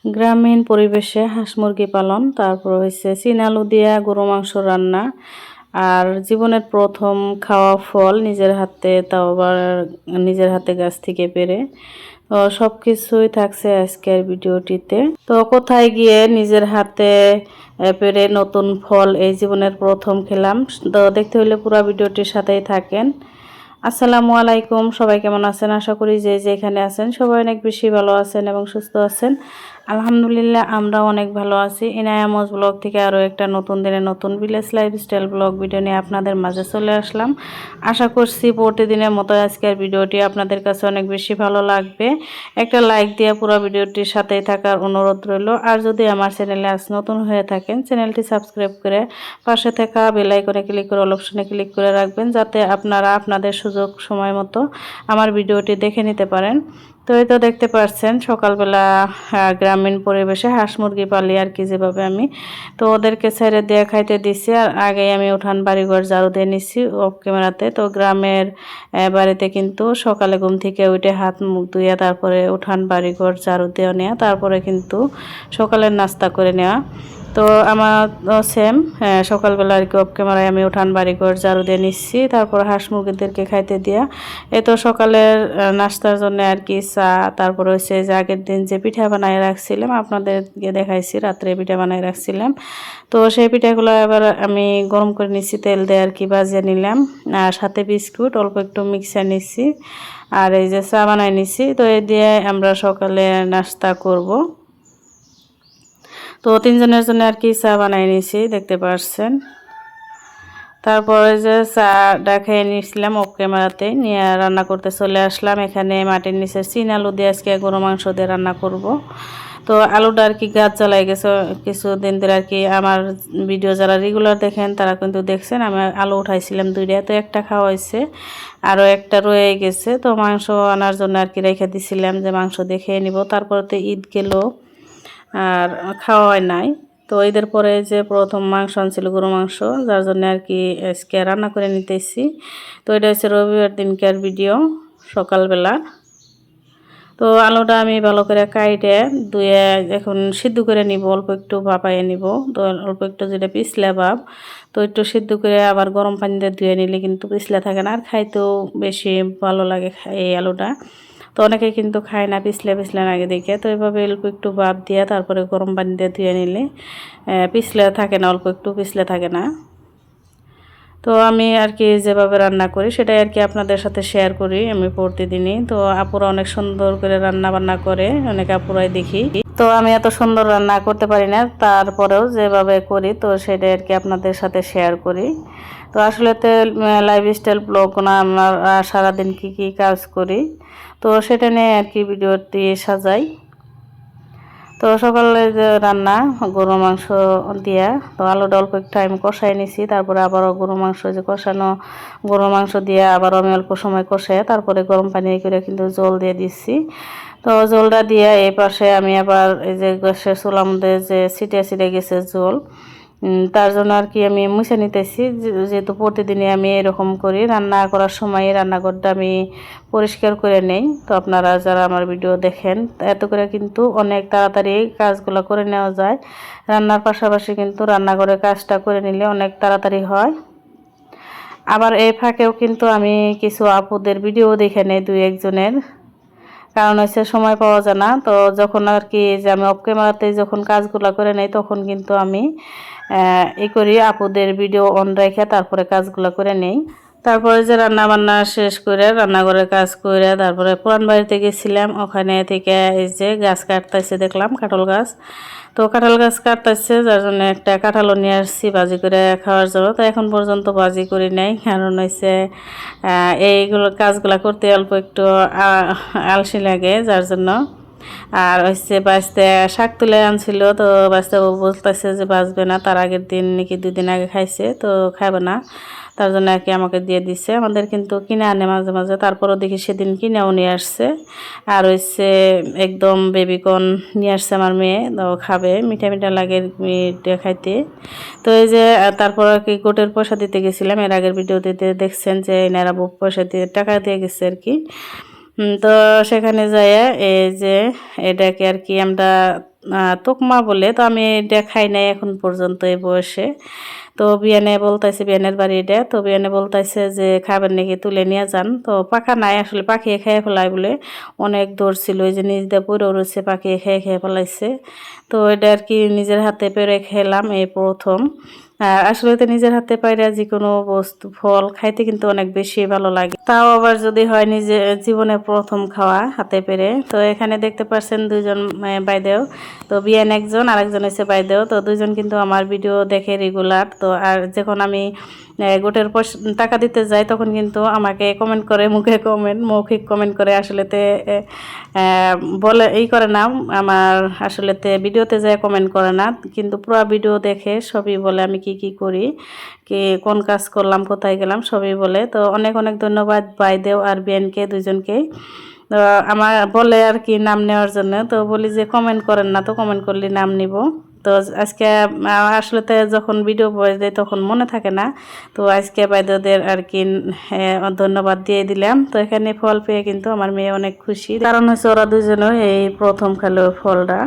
গ্রামীণ পরিবেশে হাঁস মুরগি পালন, তারপর হচ্ছে চীনা আলু দিয়া গরু মাংস রান্না, আর জীবনের প্রথম খাওয়া ফল নিজের হাতে, তাও আবার নিজের হাতে গাছ থেকে পেড়ে। তো সব কিছুই থাকছে আজকের ভিডিওটিতে। তো কোথায় গিয়ে নিজের হাতে পেড়ে নতুন ফল এই জীবনের প্রথম খেলাম, তো দেখতে হলে পুরো ভিডিওটির সাথেই থাকেন। আসসালামু আলাইকুম, সবাই কেমন আছেন? আশা করি যে যেখানে আছেন সবাই অনেক বেশি ভালো আছেন এবং সুস্থ আছেন। আলহামদুলিল্লাহ আমরা অনেক ভালো আছি। ইনায়ামজ ব্লগ থেকে আরও একটা নতুন দিনে নতুন ভিলেজ লাইফস্টাইল ব্লগ ভিডিও নিয়ে আপনাদের মাঝে চলে আসলাম। আশা করছি প্রতিদিনের মতো আজকের ভিডিওটি আপনাদের কাছে অনেক বেশি ভালো লাগবে। একটা লাইক দিয়ে পুরো ভিডিওটির সাথেই থাকার অনুরোধ রইল। আর যদি আমার চ্যানেলে আজ নতুন হয়ে থাকেন, চ্যানেলটি সাবস্ক্রাইব করে পাশে থাকা বেল আইকনে ক্লিক করে অল অপশনে ক্লিক করে রাখবেন, যাতে আপনারা আপনাদের সুযোগ সময় মতো আমার ভিডিওটি দেখে নিতে পারেন। তো এই তো দেখতে পাচ্ছেন সকালবেলা গ্রামীণ পরিবেশে হাঁস মুরগি পালি আর কি, যেভাবে আমি তো ওদেরকে ছেড়ে দিয়ে খাইতে দিচ্ছি। আর আগেই আমি উঠান বাড়িঘর ঝাড়ু দিয়ে নিচ্ছি অফ ক্যামেরাতে। তো গ্রামের বাড়িতে কিন্তু সকালে ঘুম থেকে উঠে হাত মুখ ধুইয়া তারপরে উঠান বাড়িঘর ঝাড়ু দিয়ে নেওয়া, তারপরে কিন্তু সকালের নাস্তা করে নেওয়া। তো আমার সেম সকালবেলা আর কি অফ ক্যামেরায় আমি উঠান বাড়িঘর ঝাড়ু দিয়ে নিচ্ছি, তারপর হাঁস মুরগিদেরকে খাইতে দিয়া এই তো সকালের নাস্তার জন্য আর কি চা, তারপর হচ্ছে যে আগের দিন যে পিঠা বানায় রাখছিলাম আপনাদেরকে দেখাইছি, রাত্রে পিঠা বানায় রাখছিলাম। তো সেই পিঠাগুলো এবার আমি গরম করে নিচ্ছি, তেল দিয়ে আর কি ভাজিয়ে নিলাম, আর সাথে বিস্কুট অল্প একটু মিক্সার নিচ্ছি, আর এই যে চা বানাই নিচ্ছি। তো এই দিয়ে আমরা সকালে নাস্তা করব। তো তিনজনের জন্য আর কি চা বানাই নিয়েছি, দেখতে পাচ্ছেন। তারপরে যে চাটা খেয়ে নিয়েছিলাম অফ ক্যামেরাতে, নিয়ে রান্না করতে চলে আসলাম। এখানে মাটির নিচে চীনা আলু দিয়ে আজকে গরু মাংস দিয়ে রান্না করব। তো আলুটা আর কি গাছ জ্বালাই গেছে কিছুদিন ধরে আর কি। আমার ভিডিও যারা রেগুলার দেখেন তারা কিন্তু দেখছেন আমি আলু উঠাইছিলাম দুইটা, তো একটা খাওয়া হয়েছে, আরও একটা রয়ে গেছে। তো মাংস আনার জন্য আর কি রেখে দিছিলাম যে মাংস দিয়ে খেয়ে নিব। তারপরে তো ঈদ গেল আর খাওয়া হয় নাই। তো ঈদের পরে যে প্রথম মাংস আনছিল গরু মাংস, যার জন্য আর কি আজকে রান্না করে নিতেছি। তো এটা হচ্ছে রবিবার দিনকার ভিডিও সকালবেলা। তো আলুটা আমি ভালো করে কাইটে ধুয়ে এখন সিদ্ধ করে নিব, অল্প একটু ভাপাইয়ে নিব। তো অল্প একটু যেটা পিছলে ভাব, তো একটু সিদ্ধ করে আবার গরম পানি দিয়ে ধুয়ে নিলে কিন্তু পিছলে থাকে না, আর খাইতেও বেশি ভালো লাগে এই আলুটা। তো অনেকে কিন্তু খায় না পিছলে পিছলে আগে দেখে। তো এইভাবে অল্প একটু ভাপ দিয়ে তারপরে গরম পানি দিয়ে ধুয়ে নিলে পিছলে থাকে না, অল্প একটু পিছলে থাকে না। তো আমি আর কি যেভাবে রান্না করি সেটাই আর কি আপনাদের সাথে শেয়ার করি আমি প্রতিদিনই। তো আপুরা অনেক সুন্দর করে রান্না বান্না করে, অনেক আপুরাই দেখি। তো আমি এত সুন্দর রান্না করতে পারি না, তারপরেও যেভাবে করি তো সেটাই আর কি আপনাদের সাথে শেয়ার করি। তো আসলে তো লাইফস্টাইল ব্লগ না, আমার সারাদিন কি কি কাজ করি তো সেটা নিয়ে আর কি ভিডিওটি সাজাই। তো সকালে যে রান্না গরু মাংস দিয়া, তো আলুটা অল্প একটু আমি কষাই নিছি, তারপরে আবারও গরু মাংস যে কষানো গরু মাংস দিয়ে আবারও আমি অল্প সময় কষাই তারপরে গরম পানি করে কিন্তু জল দিয়ে দিচ্ছি। তো জলটা দিয়ে এই পাশে আমি আবার এই যে গ্যাসের চুলার মধ্যে যে ছিটে গেছে জল, তার জন্য আর কি আমি মুছে নিতেছি। যেহেতু প্রতিদিনই আমি এরকম করি, রান্না করার সময় রান্নাঘরটা আমি পরিষ্কার করে নেই। তো আপনারা যারা আমার ভিডিও দেখেন এত করে কিন্তু অনেক তাড়াতাড়ি কাজগুলো করে নেওয়া যায়। রান্নার পাশাপাশি কিন্তু রান্নাঘরের কাজটা করে নিলে অনেক তাড়াতাড়ি হয়। আবার এই ফাঁকেও কিন্তু আমি কিছু আপুদের ভিডিও দেখে নেই দুই একজনের, কারণ হচ্ছে সময় পাওয়া যায় না। তো যখন আর কি যে আমি অফ ক্যামেরাতে যখন কাজগুলো করে নেই তখন কিন্তু আমি এই করি আপুদের ভিডিও অন রেখে তারপরে কাজগুলো করে নেই। তারপরে যে রান্না বান্না শেষ করে রান্নাঘরের কাজ করে তারপরে পুরান বাড়িতে গেছিলাম, ওখানে থেকে এই যে গাছ কাটতেছে দেখলাম কাঁঠাল গাছ। তো কাঁঠাল গাছ কাটতেছে, যার জন্য একটা কাঁঠালও নিয়ে আসছি ভাজি করে খাওয়ার জন্য। তো এখন পর্যন্ত ভাজি করি নাই, কারণ হচ্ছে এইগুলো কাজগুলো করতে অল্প একটু আলসি লাগে, যার জন্য। আর হচ্ছে বাঁচতে শাক তুলে আনছিল, তো বাঁচতে বলতেছে যে বাঁচবে না, তার আগের দিন নাকি 2 দিন আগে খাইছে, তো খাবে না, তার জন্য আর কি আমাকে দিয়ে দিচ্ছে। আমাদের কিন্তু কিনে আনে মাঝে মাঝে, তারপরও দেখি সেদিন কিনেও নিয়ে আসছে। আর হচ্ছে একদম বেবিকর্ন নিয়ে আসছে আমার মেয়ে, তো খাবে, মিঠা মিঠা লাগে মিঠা খাইতে। তো এই যে তারপর আর কি গোটের পয়সা দিতে গেছিলাম, এর আগের ভিডিওতে দেখছেন যে এনারা পয়সা দিয়ে টাকা দিয়ে গেছে আর কি। তো সেখানে যাইয়া এই যে এটাকে আর কি আমরা তোকমা বলে, তো আমি এটা খাই নাই এখন পর্যন্ত এই বয়সে। তো বিয়ানে বলতেছে, বিয়ানের বাড়ি এটা, তো বিয়ানে বলতেছে যে খাবেন নাকি তুলে নিয়ে যান। তো পাকা নাই আসলে, পাখিয়ে খেয়ে ফেলায় বলে, অনেক দূর ছিল, ওই যে নিজ দিয়ে পড়ে রয়েছে, পাখিয়ে খেয়ে খেয়ে ফেলাইছে। তো এটা আর কি নিজের হাতে পেরে খেলাম এই প্রথম। আসলে তো নিজের হাতে পাইরা যে কোনো বস্তু ফল খাইতে কিন্তু অনেক বেশি ভালো লাগে, তাও আবার যদি হয় নিজে জীবনে প্রথম খাওয়া হাতে পেরে। তো এখানে দেখতে পাচ্ছেন দুজন বাইদেও, তো বিয়ান একজন, আরেকজন হচ্ছে বাইদেও। তো দুজন কিন্তু আমার ভিডিও দেখে রেগুলার। তো আর যখন আমি গোটের টাকা দিতে যাই তখন কিন্তু আমাকে কমেন্ট করে, মুখে কমেন্ট, মৌখিক কমেন্ট করে, আসলেতে বলে এই করে না, আমার আসলেতে ভিডিওতে যায় কমেন্ট করে না, কিন্তু পুরো ভিডিও দেখে সবই বলে আমি কি কি করি, কি কোন কাজ করলাম, কোথায় গেলাম, সবই বলে। তো অনেক অনেক ধন্যবাদ বাইদেও আর বিয়ানকে, দুজনকেই। তো আমার বলে আর কি নাম নেওয়ার জন্য, তো বলি যে কমেন্ট করেন না, তো কমেন্ট করলে নাম নিব। তো আজকে আসলে যখন ভিডিও ভয়েস দেয় তখন মনে থাকে না, তো আজকে বাইদেওদের আর কি ধন্যবাদ দিয়ে দিলাম। তো এখানে ফল পেয়ে কিন্তু আমার মেয়ে অনেক খুশি, কারণ হচ্ছে ওরা দুজনে এই প্রথম খেলো ফলটা।